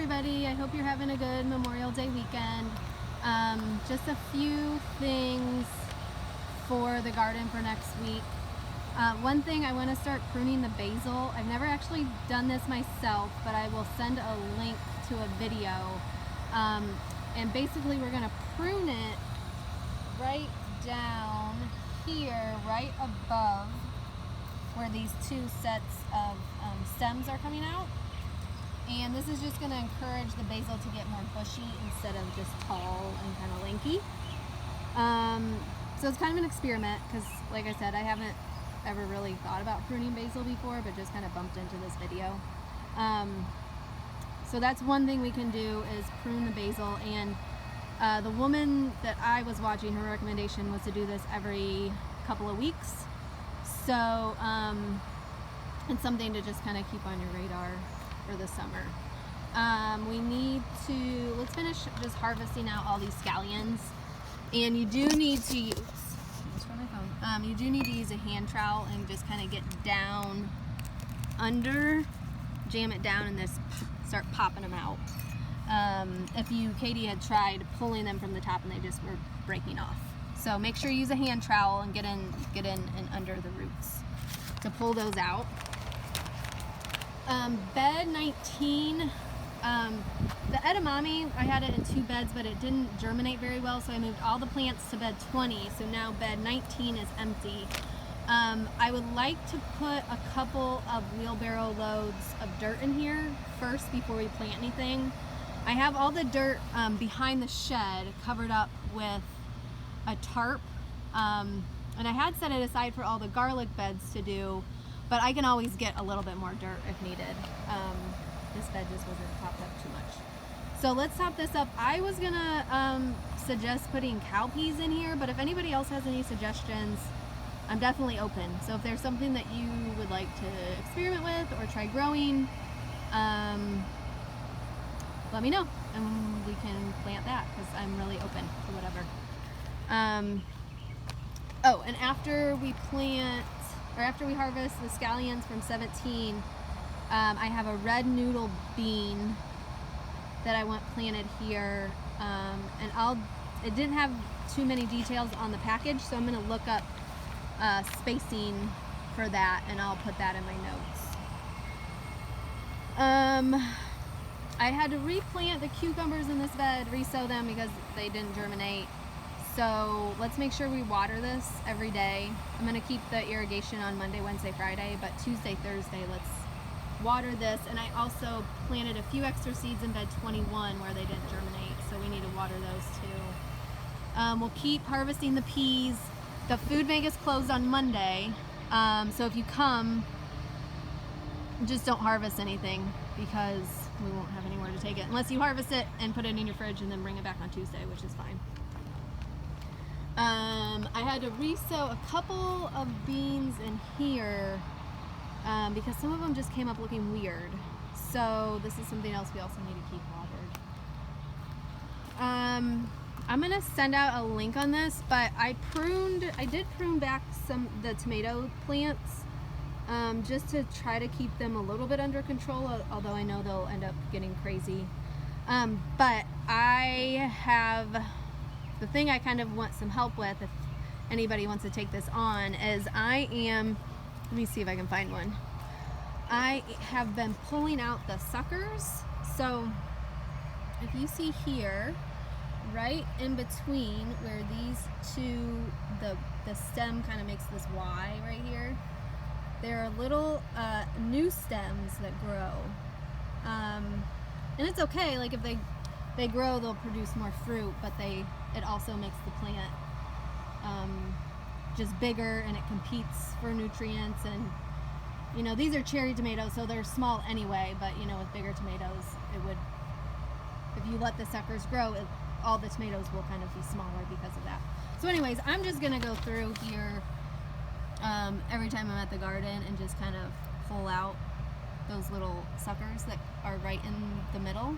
everybody. I hope you're having a good Memorial Day weekend. Just a few things for the garden for next week. One thing, I want to start pruning the basil. I've never actually done this myself, but I will send a link to a video. And basically we're going to prune it right down here, right above where these two sets of stems are coming out. And this is just going to encourage the basil to get more bushy instead of just tall and kind of lanky. So it's kind of an experiment because, like I said, I haven't ever really thought about pruning basil before, but just kind of bumped into this video. So that's one thing we can do, is prune the basil. And the woman that I was watching, her recommendation was to do this every couple of weeks. So it's something to just kind of keep on your radar for the summer. We need to, let's finish just harvesting out all these scallions. And you do need to use, you do need to use a hand trowel and just kind of get down under, jam it down, and just start popping them out. Katie had tried pulling them from the top and they just were breaking off. So make sure you use a hand trowel and get in and under the roots to pull those out. Bed 19, the edamame, I had it in 2 beds, but it didn't germinate very well, so I moved all the plants to bed 20, so now bed 19 is empty. I would like to put a couple of wheelbarrow loads of dirt in here first before we plant anything. I have all the dirt behind the shed covered up with a tarp, and I had set it aside for all the garlic beds to do, but I can always get a little bit more dirt if needed. This bed just wasn't topped up too much. So let's top this up. I was gonna suggest putting cowpeas in here, but if anybody else has any suggestions, I'm definitely open. So if there's something that you would like to experiment with or try growing, let me know and we can plant that, because I'm really open to whatever. Oh, and after we harvest the scallions from 17, I have a red noodle bean that I want planted here, and it didn't have too many details on the package, so I'm going to look up spacing for that, and I'll put that in my notes. I had to replant the cucumbers in this bed, resow them because they didn't germinate. So let's make sure we water this every day. I'm going to keep the irrigation on Monday, Wednesday, Friday, but Tuesday, Thursday, let's water this. And I also planted a few extra seeds in bed 21 where they didn't germinate, so we need to water those too. We'll keep harvesting the peas. The food bank is closed on Monday, so if you come, just don't harvest anything because we won't have anywhere to take it unless you harvest it and put it in your fridge and then bring it back on Tuesday, which is fine. I had to resow a couple of beans in here because some of them just came up looking weird. So this is something else we also need to keep watered. I'm gonna send out a link on this, but I did prune back the tomato plants just to try to keep them a little bit under control, although I know they'll end up getting crazy. But I have the thing I kind of want some help with, if anybody wants to take this on, is let me see if I can find one. I have been pulling out the suckers. So if you see here, right in between where these two, the stem kind of makes this Y right here, there are little new stems that grow. And it's okay, like if they grow, they'll produce more fruit, but it also makes the plant just bigger, and it competes for nutrients. And you know, these are cherry tomatoes, so they're small anyway, but you know, with bigger tomatoes, if you let the suckers grow, all the tomatoes will kind of be smaller because of that. So anyways, I'm just gonna go through here every time I'm at the garden and just kind of pull out those little suckers that are right in the middle.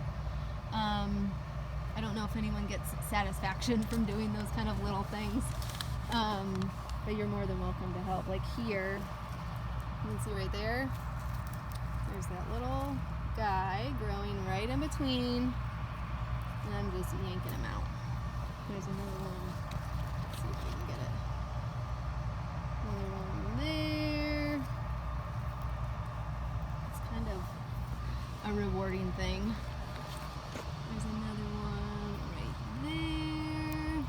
I don't know if anyone gets satisfaction from doing those kind of little things, but you're more than welcome to help. Like here, you can see right there, there's that little guy growing right in between, and I'm just yanking him out. There's another one. Let's see if we can get it. Another one there. It's kind of a rewarding thing. There's another one right there.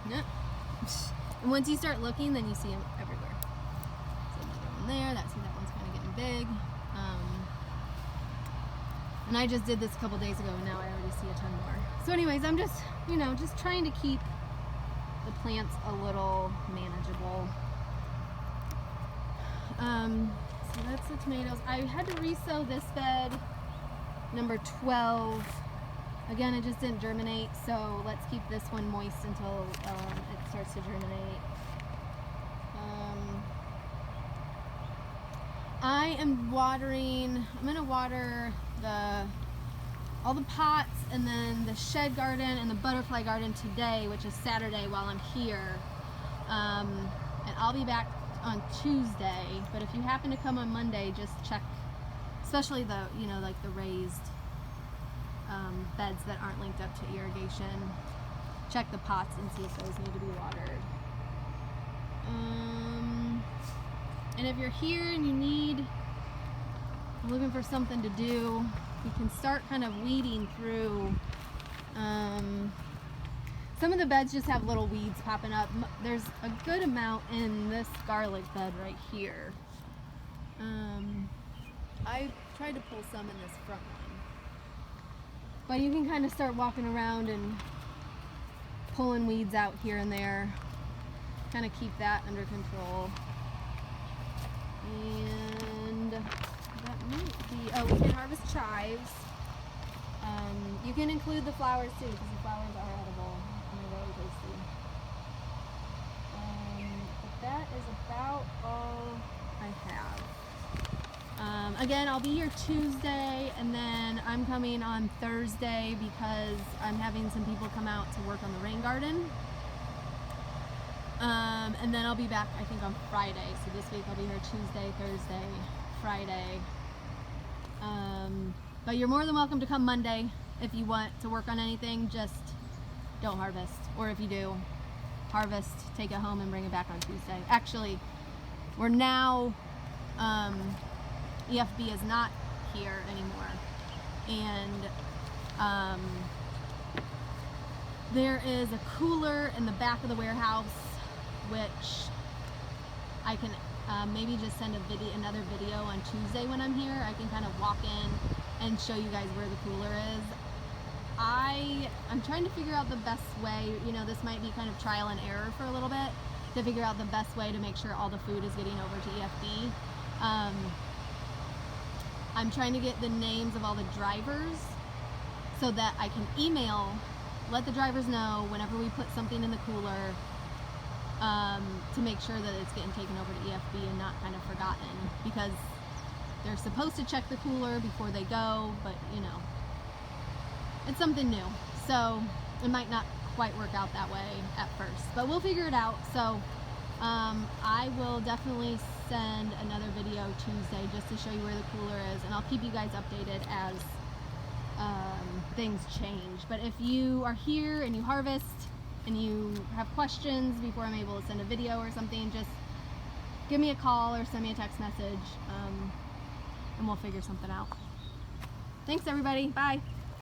Yep. And once you start looking, then you see them everywhere. So another one there. That one's kind of getting big. And I just did this a couple days ago, and now I already see a ton more. So anyways, I'm just, just trying to keep the plants a little manageable. So that's the tomatoes. I had to resow this bed, number 12. Again, it just didn't germinate, so let's keep this one moist until it starts to germinate. I am watering, I'm going to water all the pots and then the shed garden and the butterfly garden today, which is Saturday while I'm here. And I'll be back on Tuesday, but if you happen to come on Monday, just check, especially the, like the raised beds that aren't linked up to irrigation. Check the pots and see if those need to be watered. And if you're here and you're looking for something to do, you can start kind of weeding through. Some of the beds just have little weeds popping up. There's a good amount in this garlic bed right here. I tried to pull some in this front one. But you can kind of start walking around and pulling weeds out here and there. Kind of keep that under control. And that might be, oh, we can harvest chives. You can include the flowers too, because the flowers are edible and they're really tasty. But that is about all I have. Again, I'll be here Tuesday, and then I'm coming on Thursday because I'm having some people come out to work on the rain garden. And then I'll be back, I think, on Friday. So this week I'll be here Tuesday, Thursday, Friday. But you're more than welcome to come Monday if you want to work on anything. Just don't harvest. Or if you do, harvest, take it home, and bring it back on Tuesday. Actually, we're now, EFB is not here anymore. And there is a cooler in the back of the warehouse, which I can maybe just send another video on Tuesday when I'm here. I can kind of walk in and show you guys where the cooler is. I'm trying to figure out the best way, this might be kind of trial and error for a little bit, to figure out the best way to make sure all the food is getting over to EFB. I'm trying to get the names of all the drivers so that I can let the drivers know whenever we put something in the cooler, to make sure that it's getting taken over to EFB and not kind of forgotten, because they're supposed to check the cooler before they go, but it's something new, so it might not quite work out that way at first, but we'll figure it out. So I will definitely send another video Tuesday just to show you where the cooler is, and I'll keep you guys updated as things change. But if you are here and you harvest and you have questions before I'm able to send a video or something, just give me a call or send me a text message, and we'll figure something out. Thanks everybody, bye.